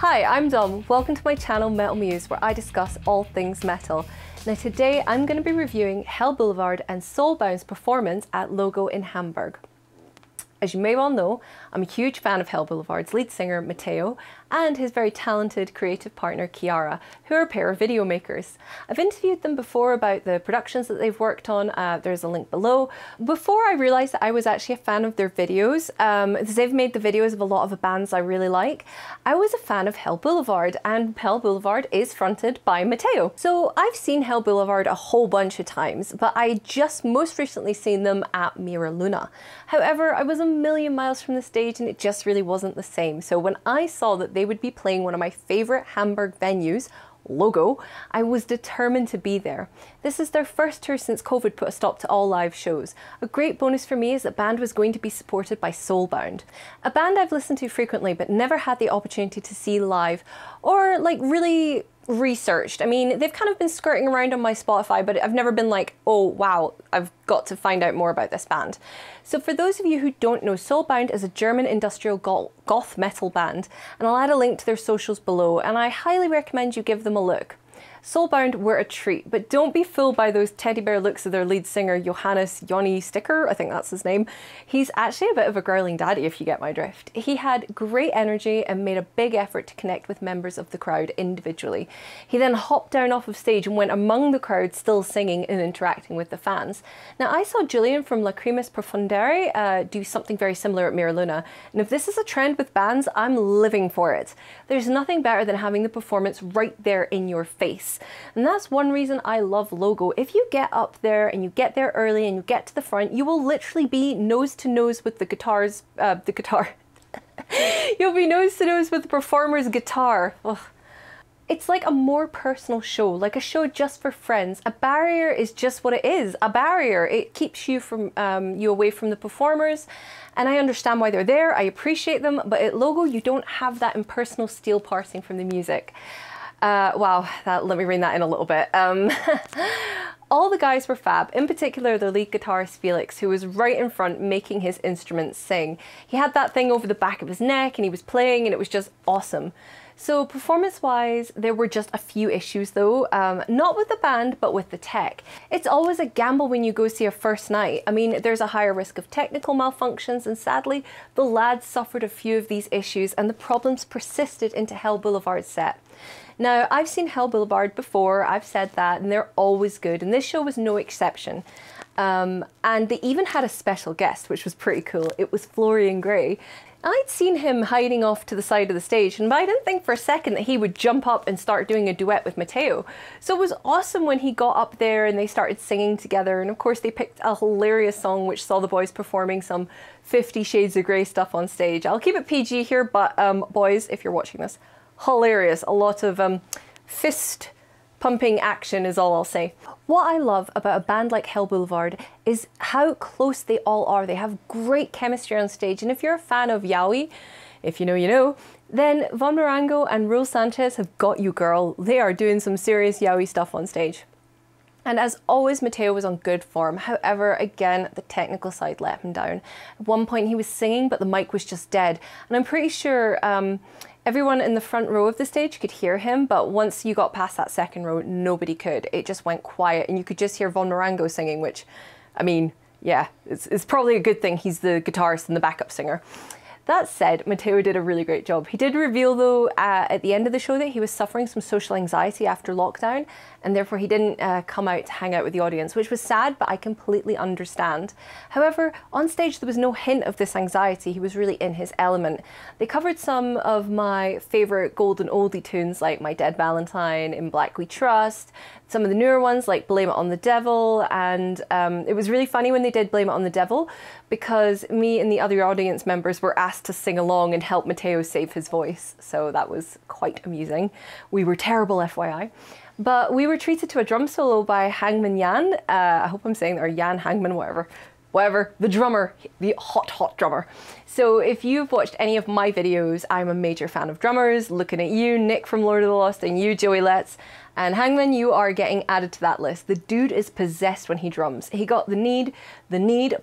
Hi, I'm Dom. Welcome to my channel Metal Muse, where I discuss all things metal. Now today I'm going to be reviewing Hell Boulevard and Soulbound's performance at Logo in Hamburg. As you may well know, I'm a huge fan of Hell Boulevard's lead singer Matteo and his very talented creative partner Chiara, who are a pair of video makers. I've interviewed them before about the productions that they've worked on, there's a link below. Before I realised that I was actually a fan of their videos, they've made the videos of a lot of bands I really like, I was a fan of Hell Boulevard, and Hell Boulevard is fronted by Matteo. So I've seen Hell Boulevard a whole bunch of times, but I just most recently seen them at Mira Luna. However, I was a million miles from the stage and it just really wasn't the same. So when I saw that they would be playing one of my favourite Hamburg venues, Logo, I was determined to be there. This is their first tour since COVID put a stop to all live shows. A great bonus for me is that band was going to be supported by Soulbound, a band I've listened to frequently but never had the opportunity to see live or like really researched. I mean, they've kind of been skirting around on my Spotify, but I've never been like, oh wow, I've got to find out more about this band. So for those of you who don't know, Soulbound is a German industrial goth metal band, and I'll add a link to their socials below, and I highly recommend you give them a look. Soulbound were a treat, but don't be fooled by those teddy bear looks of their lead singer Johannes Jonny Sticker, I think that's his name. He's actually a bit of a girling daddy, if you get my drift. He had great energy and made a big effort to connect with members of the crowd individually. He then hopped down off of stage and went among the crowd, still singing and interacting with the fans. Now I saw Julian from Lacrimas Profundere do something very similar at Mira Luna, and if this is a trend with bands, I'm living for it. There's nothing better than having the performance right there in your face. And that's one reason I love Logo. If you get up there and you get there early and you get to the front, you will literally be nose to nose with the guitar. You'll be nose to nose with the performer's guitar. Ugh. It's like a more personal show, like a show just for friends. A barrier is just what it is, a barrier. It keeps you from you away from the performers, and I understand why they're there. I appreciate them, but at Logo you don't have that impersonal steel parsing from the music. Wow, let me rein that in a little bit. All the guys were fab, in particular the lead guitarist Felix, who was right in front making his instruments sing. He had that thing over the back of his neck and he was playing and it was just awesome. So performance-wise, there were just a few issues though, not with the band, but with the tech. It's always a gamble when you go see a first night. I mean, there's a higher risk of technical malfunctions, and sadly, the lads suffered a few of these issues and the problems persisted into Hell Boulevard's set. Now, I've seen Hell Boulevard before, I've said that, and they're always good, and this show was no exception. And they even had a special guest, which was pretty cool. It was Florian Grey. I'd seen him hiding off to the side of the stage, but I didn't think for a second that he would jump up and start doing a duet with Matteo. So it was awesome when he got up there and they started singing together, and of course they picked a hilarious song which saw the boys performing some 50 Shades of Grey stuff on stage. I'll keep it PG here, but boys, if you're watching this, hilarious. A lot of fist pumping action is all I'll say. What I love about a band like Hell Boulevard is how close they all are. They have great chemistry on stage, and if you're a fan of yaoi, if you know you know, then Von Morango and Rule Sanchez have got you, girl. They are doing some serious yaoi stuff on stage. And as always, Matteo was on good form. However, again, the technical side let him down. At one point he was singing, but the mic was just dead. And I'm pretty sure everyone in the front row of the stage could hear him, but once you got past that second row, nobody could. It just went quiet, and you could just hear Von Morango singing, which, I mean, yeah, it's probably a good thing he's the guitarist and the backup singer. That said, Matteo did a really great job. He did reveal though at the end of the show that he was suffering some social anxiety after lockdown, and therefore he didn't come out to hang out with the audience, which was sad, but I completely understand. However, on stage there was no hint of this anxiety. He was really in his element. They covered some of my favourite golden oldie tunes like My Dead Valentine, In Black We Trust, some of the newer ones like Blame It on the Devil, and it was really funny when they did Blame It on the Devil because me and the other audience members were asked to sing along and help Matteo save his voice, so that was quite amusing. We were terrible, FYI. But we were treated to a drum solo by Hangman Jan. I hope I'm saying that, or Jan Hangman, whatever. whatever, the drummer, the hot drummer. So if you've watched any of my videos, I'm a major fan of drummers. Looking at you, Nick from Lord of the Lost, and you, Joey Letts. And Hangman, you are getting added to that list. The dude is possessed when he drums. He got the need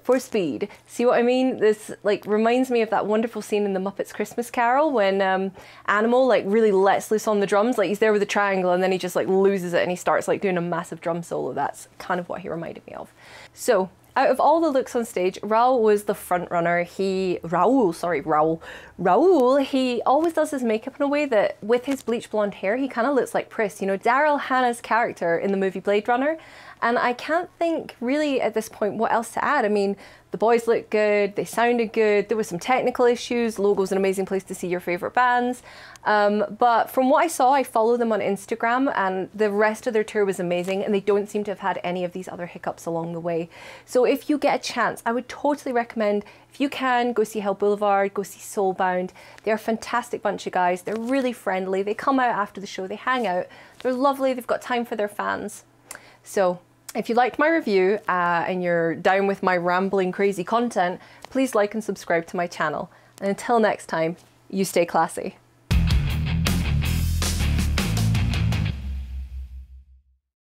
for speed. See what I mean? This like reminds me of that wonderful scene in the Muppets Christmas Carol when Animal like really lets loose on the drums. Like he's there with the triangle and then he just like loses it and he starts like doing a massive drum solo. That's kind of what he reminded me of. So out of all the looks on stage, Raul was the front runner. Raul, he always does his makeup in a way that with his bleach blonde hair, he kind of looks like Pris, you know, Daryl Hannah's character in the movie Blade Runner. And I can't think really at this point what else to add. I mean, the boys looked good, they sounded good, there were some technical issues, Logo's an amazing place to see your favorite bands. But from what I saw, I follow them on Instagram and the rest of their tour was amazing and they don't seem to have had any of these other hiccups along the way. So if you get a chance, I would totally recommend, if you can, go see Hell Boulevard, go see Soulbound. They're a fantastic bunch of guys, they're really friendly, they come out after the show, they hang out, they're lovely, they've got time for their fans. So if you liked my review and you're down with my rambling crazy content, please like and subscribe to my channel. And until next time, you stay classy.